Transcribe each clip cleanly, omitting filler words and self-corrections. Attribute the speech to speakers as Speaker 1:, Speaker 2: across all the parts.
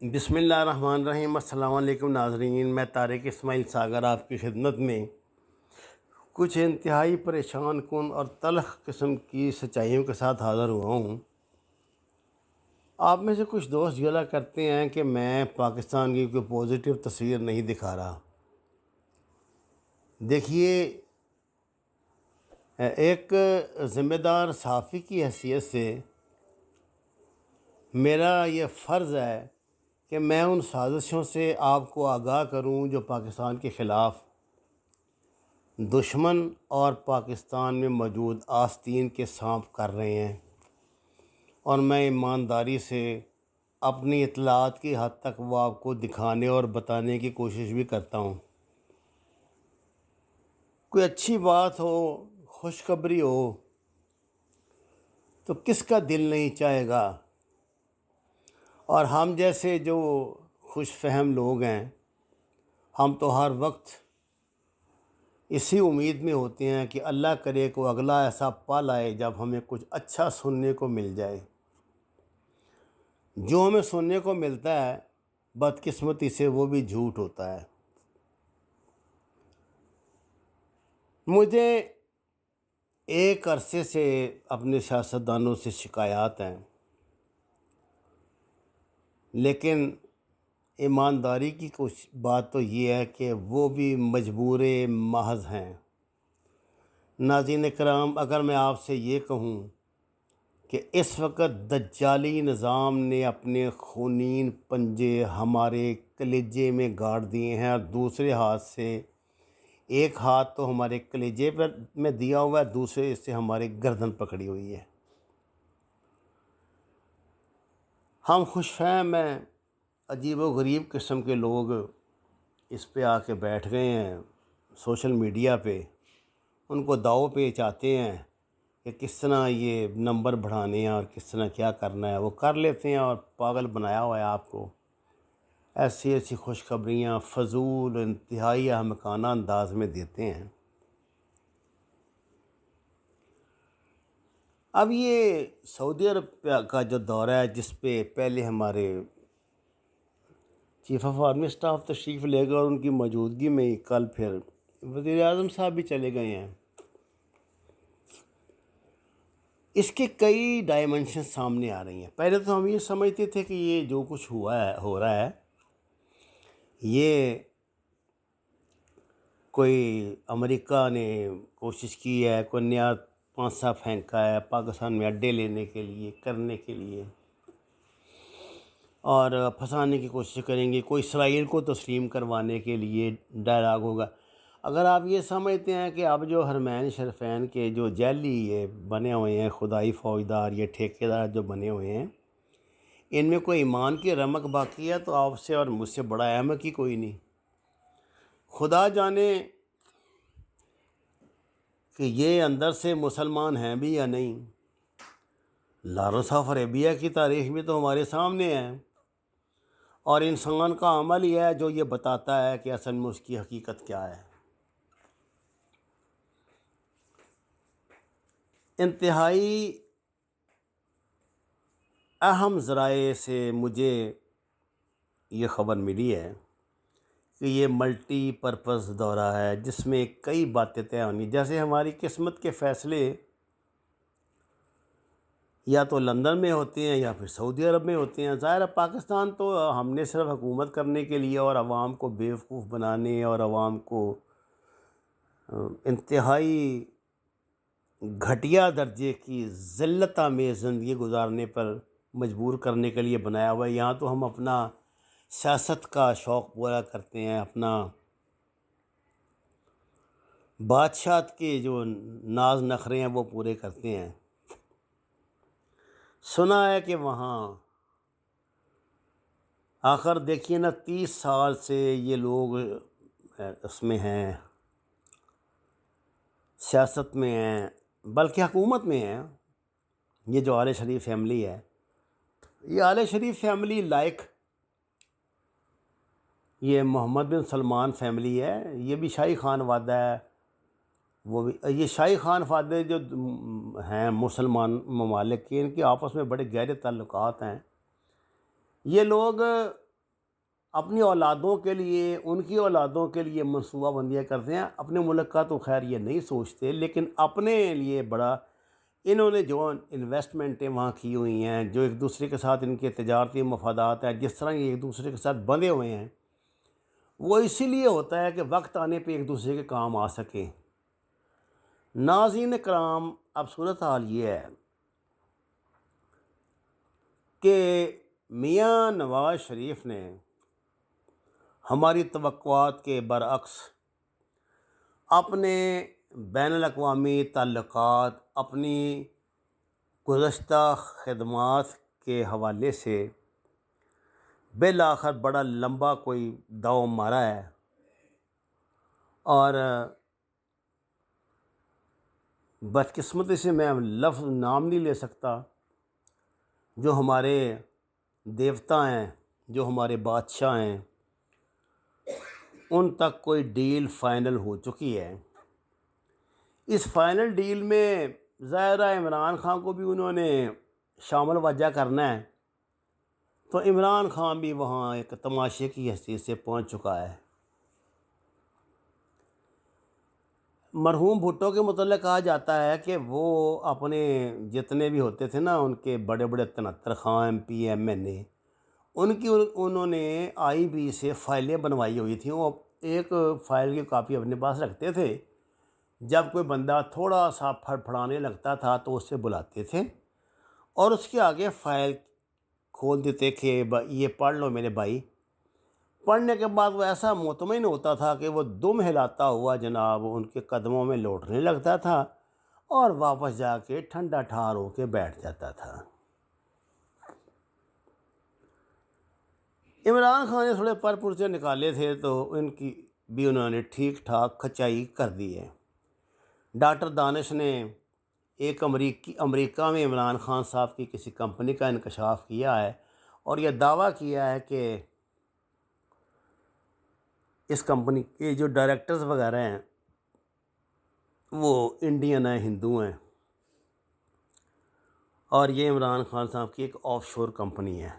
Speaker 1: बिस्मिल्लाहिर्रहमानिर्रहीम। अस्सलाम वालेकुम नाज़रीन, मैं तारिक इस्माइल सागर आपकी खिदमत में कुछ इंतहाई परेशान कुन और तल्ख़ किस्म की सच्चाइयों के साथ हाज़िर हुआ हूँ। आप में से कुछ दोस्त गिला करते हैं कि मैं पाकिस्तान की कोई पॉजिटिव तस्वीर नहीं दिखा रहा। देखिए, एक ज़िम्मेदार सहाफ़ी की हैसियत से मेरा ये फ़र्ज़ है कि मैं उन साजिशों से आपको आगाह करूं जो पाकिस्तान के ख़िलाफ़ दुश्मन और पाकिस्तान में मौजूद आस्तीन के सांप कर रहे हैं, और मैं ईमानदारी से अपनी इत्तलात की हद तक वो आपको दिखाने और बताने की कोशिश भी करता हूँ। कोई अच्छी बात हो, खुशखबरी हो, तो किसका दिल नहीं चाहेगा। और हम जैसे जो खुशफहम लोग हैं, हम तो हर वक्त इसी उम्मीद में होते हैं कि अल्लाह करे को अगला ऐसा पल आए जब हमें कुछ अच्छा सुनने को मिल जाए। जो हमें सुनने को मिलता है, बदकिस्मती से वो भी झूठ होता है। मुझे एक अरसे से अपने सियासतदानों से शिकायत हैं, लेकिन ईमानदारी की कुछ बात तो ये है कि वो भी मजबूर महज़ हैं। नाज़रीन कराम, अगर मैं आपसे ये कहूँ कि इस वक्त दज्जाली निज़ाम ने अपने खूनीन पंजे हमारे कलेजे में गाड़ दिए हैं, और दूसरे हाथ से एक हाथ तो हमारे कलेजे पर में दिया हुआ है, दूसरे से हमारे गर्दन पकड़ी हुई है। हम खुशफहम हैं, अजीब व गरीब किस्म के लोग इस पे आके बैठ गए हैं सोशल मीडिया पे। उनको दाव पेच आते हैं कि किस तरह ये नंबर बढ़ाने हैं और किस तरह क्या करना है, वो कर लेते हैं और पागल बनाया हुआ है आपको। ऐसी ऐसी खुशखबरियाँ फ़जूल इंतहाई अहमकाना अंदाज में देते हैं। अब ये सऊदी अरब का जो दौरा है, जिस पे पहले हमारे चीफ़ ऑफ आर्मी स्टाफ तशरीफ़ ले गए और उनकी मौजूदगी में ही कल फिर वज़ीर-ए-आज़म साहब भी चले गए हैं, इसके कई डायमेंशन सामने आ रही हैं। पहले तो हम ये समझते थे कि ये जो कुछ हुआ है, हो रहा है, ये कोई अमेरिका ने कोशिश की है, कोई नया पांसा फेंका है पाकिस्तान में अड्डे लेने के लिए, करने के लिए, और फंसाने की कोशिश करेंगे। कोई इसराइल को तस्लीम करवाने के लिए डायलॉग होगा। अगर आप ये समझते हैं कि अब जो हरमैन शरफ़ैन के जो जैली ये बने हुए हैं, खुदाई फ़ौजदार, ये ठेकेदार जो बने हुए हैं, इनमें कोई ईमान की रमक बाकी है, तो आपसे और मुझसे बड़ा अहमक ही कोई नहीं। खुदा जाने कि ये अंदर से मुसलमान हैं भी या नहीं। लॉरेंस ऑफ अरेबिया की तारीख भी तो हमारे सामने है, और इंसान का अमल ही है जो ये बताता है कि असल में उसकी हकीकत क्या है। इंतहाई अहम ज़राए से मुझे ये ख़बर मिली है कि ये मल्टीपर्पज़ दौरा है, जिसमें कई बातें तय होंगी। जैसे हमारी किस्मत के फ़ैसले या तो लंदन में होते हैं या फिर सऊदी अरब में होते हैं। ज़ाहिर है, पाकिस्तान तो हमने सिर्फ हुकूमत करने के लिए और आवाम को बेवकूफ़ बनाने और आवाम को इंतहाई घटिया दर्जे की ज़िल्लत में ज़िंदगी गुजारने पर मजबूर करने के लिए बनाया हुआ है। यहाँ तो हम अपना सियासत का शौक़ पूरा करते हैं, अपना बादशाहत के जो नाज नखरे हैं वो पूरे करते हैं। सुना है कि वहाँ आखिर देखिए ना, 30 साल से ये लोग उसमें हैं, सियासत में हैं, बल्कि हुकूमत में हैं। ये जो आले शरीफ फैमिली है, ये आले शरीफ फैमिली लाइक ये मोहम्मद बिन सलमान फैमिली है, ये भी शाही खान वादा है। वो भी ये शाही खान फादे जो हैं मुसलमान ममालिक के, इनके आपस में बड़े गहरे ताल्लुकात हैं। ये लोग अपनी औलादों के लिए, उनकी औलादों के लिए मनसूबाबंदियाँ करते हैं। अपने मुल्क का तो खैर ये नहीं सोचते, लेकिन अपने लिए बड़ा इन्होंने जो इन्वेस्टमेंटें वहाँ की हुई हैं, जो एक दूसरे के साथ इनके तजारती मफादात हैं, जिस तरह ये एक दूसरे के साथ बंधे हुए हैं, वो इसीलिए होता है कि वक्त आने पे एक दूसरे के काम आ सकें। नाज़रीन कराम, अब सूरत हाल ये है कि मियाँ नवाज़ शरीफ ने हमारी तवक्कुआत के बरअक्स अपने बैनुल-अक़वामी ताल्लुकात, अपनी गुज़श्ता ख़िदमात के हवाले से बिलाखिर बड़ा लंबा कोई दाव मारा है। और बदकिस्मती से मैं लफ्ज़ नाम नहीं ले सकता, जो हमारे देवता हैं, जो हमारे बादशाह हैं, उन तक कोई डील फ़ाइनल हो चुकी है। इस फ़ाइनल डील में ज़ाहिर है इमरान खान को भी उन्होंने शामिल वजह करना है, तो इमरान खान भी वहाँ एक तमाशे की हैसियत से पहुँच चुका है। मरहूम भुट्टो के मुतल्लिक़ कहा जाता है कि वो अपने जितने भी होते थे ना, उनके बड़े बड़े 73 खां MP MNA, उनकी उन्होंने IB से फ़ाइलें बनवाई हुई थी। वो एक फ़ाइल की कापी अपने पास रखते थे। जब कोई बंदा थोड़ा सा फड़फड़ाने लगता था तो उससे बुलाते थे और उसके आगे फ़ाइल खोल देते कि ये पढ़ लो मेरे भाई। पढ़ने के बाद वो ऐसा मुतमईन होता था कि वो दुम हिलाता हुआ जनाब उनके कदमों में लौटने लगता था और वापस जाके ठंडा ठार होके बैठ जाता था। इमरान खान ने थोड़े पर पुर्जे निकाले थे तो इनकी भी उन्होंने ठीक ठाक खचाई कर दी है। डॉक्टर दानिश ने एक अमेरिका में इमरान खान साहब की किसी कंपनी का इंकशाफ किया है और यह दावा किया है कि इस कंपनी के जो डायरेक्टर्स वगैरह हैं वो इंडियन हैं, हिंदू हैं, और ये इमरान खान साहब की एक ऑफशोर कंपनी है।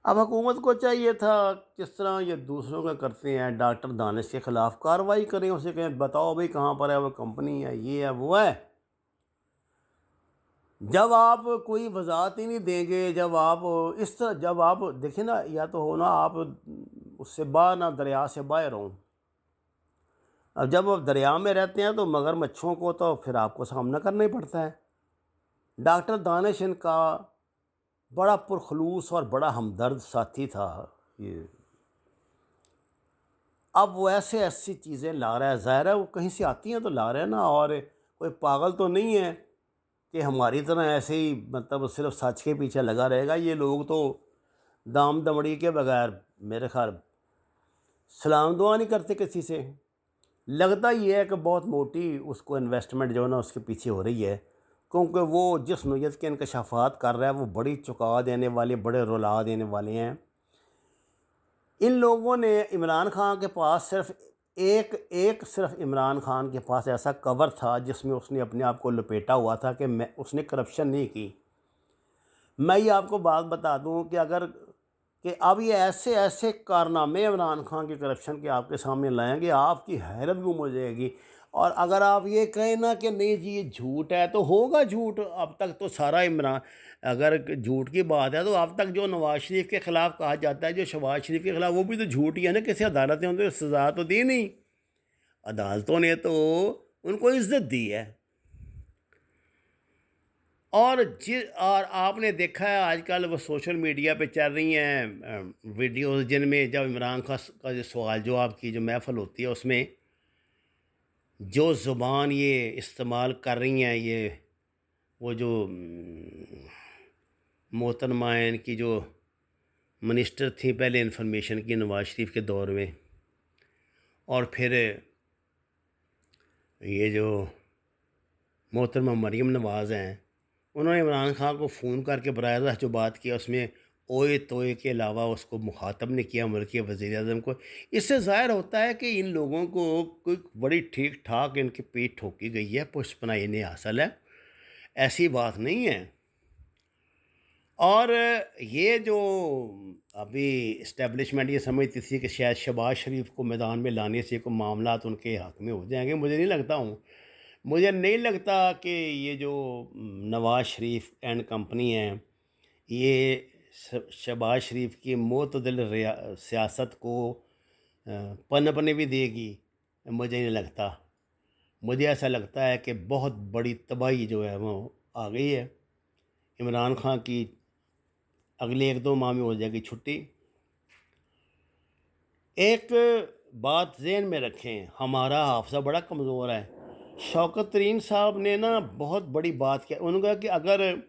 Speaker 1: अब हुकूमत को चाहिए था, जिस तरह ये दूसरों का करते हैं, डॉक्टर दानिश के ख़िलाफ़ कार्रवाई करें, उसे कहें बताओ भाई कहाँ पर है वो कंपनी, है ये है वो है। जब आप कोई वजाहत ही नहीं देंगे, जब आप इस तरह, जब आप देखें ना, या तो हो ना आप उससे बाहर ना दरिया से बाहर हों। अब जब आप दरिया में रहते हैं तो मगरमच्छों को तो फिर आपको सामना करना ही पड़ता है। डॉक्टर दानिश इनका बड़ा पुरखलूस और बड़ा हमदर्द साथी था ये। अब वो ऐसी चीज़ें ला रहा है, ज़ाहिर है वो कहीं से आती हैं तो ला रहे हैं ना, और कोई पागल तो नहीं है कि हमारी तरह ऐसे ही मतलब सिर्फ सच के पीछे लगा रहेगा। ये लोग तो दाम दमड़ी के बगैर मेरे ख्याल सलाम दुआ नहीं करते किसी से। लगता ये है कि बहुत मोटी उसको इन्वेस्टमेंट जो है ना उसके पीछे हो रही है, क्योंकि वो जिस नोयत के इंकशाफात कर रहा है वो बड़ी चुका देने वाले, बड़े रुला देने वाले हैं। इन लोगों ने इमरान खान के पास सिर्फ इमरान खान के पास ऐसा कवर था जिसमें उसने अपने आप को लपेटा हुआ था कि उसने करप्शन नहीं की। मैं ये आपको बात बता दूं कि अगर कि अब ये ऐसे ऐसे कारनामे इमरान खान के करप्शन के आपके सामने लाएंगे, आपकी हैरत गुम हो जाएगी। और अगर आप ये कहें ना कि नहीं जी ये झूठ है, तो होगा झूठ। अब तक तो सारा इमरान, अगर झूठ की बात है तो अब तक जो नवाज शरीफ के ख़िलाफ़ कहा जाता है, जो शहबाज शरीफ के ख़िलाफ़, वो भी तो झूठ ही है ना। किसी अदालत ने उनको सज़ा तो दी नहीं, अदालतों ने तो उनको इज्जत दी है। और आपने देखा है आजकल वो सोशल मीडिया पे चल रही हैं वीडियोस, जिनमें जब इमरान खान का जो सवाल जवाब की जो महफ़िल होती है उसमें जो ज़ुबान ये इस्तेमाल कर रही हैं, ये वो जो मोहतरमा इनकी जो मिनिस्टर थी पहले इंफॉर्मेशन की नवाज शरीफ के दौर में, और फिर ये जो मोहतरमा मरीम नवाज़ हैं, उन्होंने इमरान खान को फ़ोन करके बराह रास्त जो बात किया उसमें ओए तोए के अलावा उसको मुखातब ने किया मुल्क के वज़ीर-ए-आज़म को। इससे ज़ाहिर होता है कि इन लोगों को कोई बड़ी ठीक ठाक इनकी पीठ ठोकी गई है, पुष्पनाई इन्हें हासिल है, ऐसी बात नहीं है। और ये जो अभी इस्टेब्लिशमेंट ये समझती थी कि शायद शहबाज शरीफ को मैदान में लाने से कोई मामलात उनके हक़ में हो जाएंगे, मुझे नहीं लगता कि ये जो नवाज़ शरीफ एंड कंपनी है, ये शहबाज शरीफ की मोतदिल सियासत को पनपने भी देगी। मुझे नहीं लगता। मुझे ऐसा लगता है कि बहुत बड़ी तबाही जो है वो आ गई है। इमरान खान की अगले 1-2 माह में हो जाएगी छुट्टी। एक बात ज़हन में रखें, हमारा हाफ़ज़ा बड़ा कमज़ोर है। शौकत तरीन साहब ने ना बहुत बड़ी बात की, उन्होंने कहा कि अगर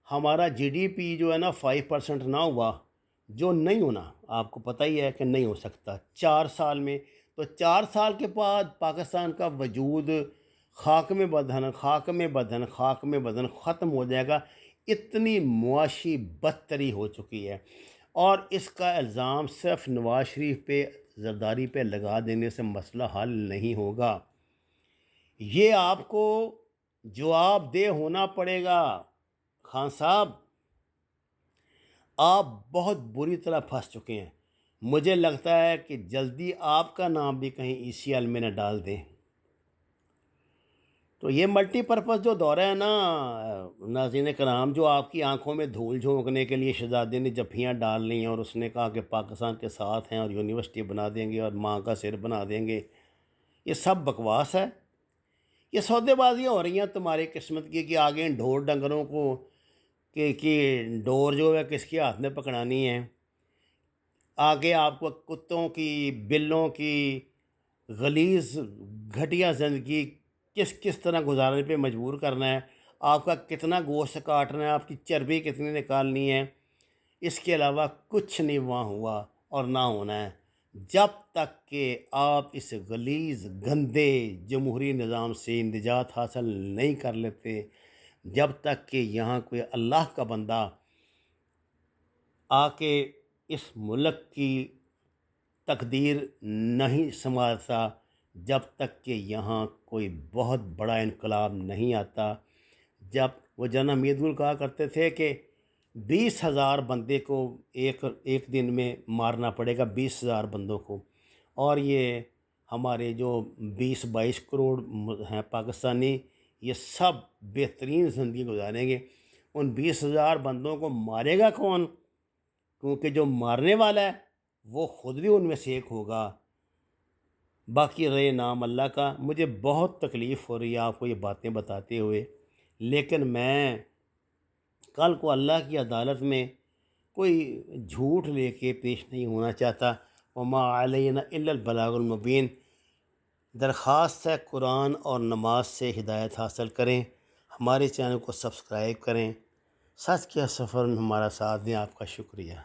Speaker 1: हमारा जीडीपी जो है ना 5% ना हुआ, जो नहीं होना, आपको पता ही है कि नहीं हो सकता 4 साल में, तो 4 साल के बाद पाकिस्तान का वजूद खाक में बदन ख़त्म हो जाएगा। इतनी मुआशी बदतरी हो चुकी है। और इसका इल्ज़ाम सिर्फ नवाज़ शरीफ पे, ज़रदारी पे लगा देने से मसला हल नहीं होगा। ये आपको जवाबदेह होना पड़ेगा। खान साहब, आप बहुत बुरी तरह फंस चुके हैं। मुझे लगता है कि जल्दी आपका नाम भी कहीं ईसीएल में न डाल दें। तो ये मल्टीपर्पज़ जो दौरा है ना नाज़रीन कराम, जो आपकी आंखों में धूल झोंकने के लिए शहज़ादे ने जफ्फियाँ डाल ली हैं और उसने कहा कि पाकिस्तान के साथ हैं और यूनिवर्सिटी बना देंगे और माँ का सिर बना देंगे, ये सब बकवास है। ये सौदेबाजियाँ हो रही हैं तुम्हारी किस्मत की कि आगे इन ढोर डंगरों को कि डोर जो है किसके हाथ में पकड़ानी है। आगे आपको कुत्तों की, बिल्लों की गलीज़ घटिया ज़िंदगी किस किस तरह गुजारने पे मजबूर करना है, आपका कितना गोश्त काटना है, आपकी चर्बी कितनी निकालनी है, इसके अलावा कुछ नहीं वहाँ हुआ और ना होना है। जब तक कि आप इस गलीज़ गंदे जमहूरी निज़ाम से निजात हासिल नहीं कर लेते, जब तक कि यहाँ कोई अल्लाह का बंदा आके इस मुल्क की तकदीर नहीं संभालता, जब तक कि यहाँ कोई बहुत बड़ा इनकलाब नहीं आता। जब वो जना हमीदुल कहा करते थे कि 20,000 बंदे को एक एक दिन में मारना पड़ेगा, 20,000 बंदों को, और ये हमारे जो 20-22 करोड़ हैं पाकिस्तानी, ये सब बेहतरीन ज़िंदगी गुजारेंगे। उन 20,000 बंदों को मारेगा कौन? क्योंकि जो मारने वाला है वो ख़ुद भी उनमें से एक होगा। बाकी रहे नाम अल्लाह का। मुझे बहुत तकलीफ़ हो रही है आपको ये बातें बताते हुए, लेकिन मैं कल को अल्लाह की अदालत में कोई झूठ लेके पेश नहीं होना चाहता। वमा अलैना इल्लल बलागुल मुबीन। दरख्वास्त है कुरान और नमाज से हिदायत हासिल करें, हमारे चैनल को सब्सक्राइब करें। सच के सफ़र में हमारा साथ दें। आपका शुक्रिया।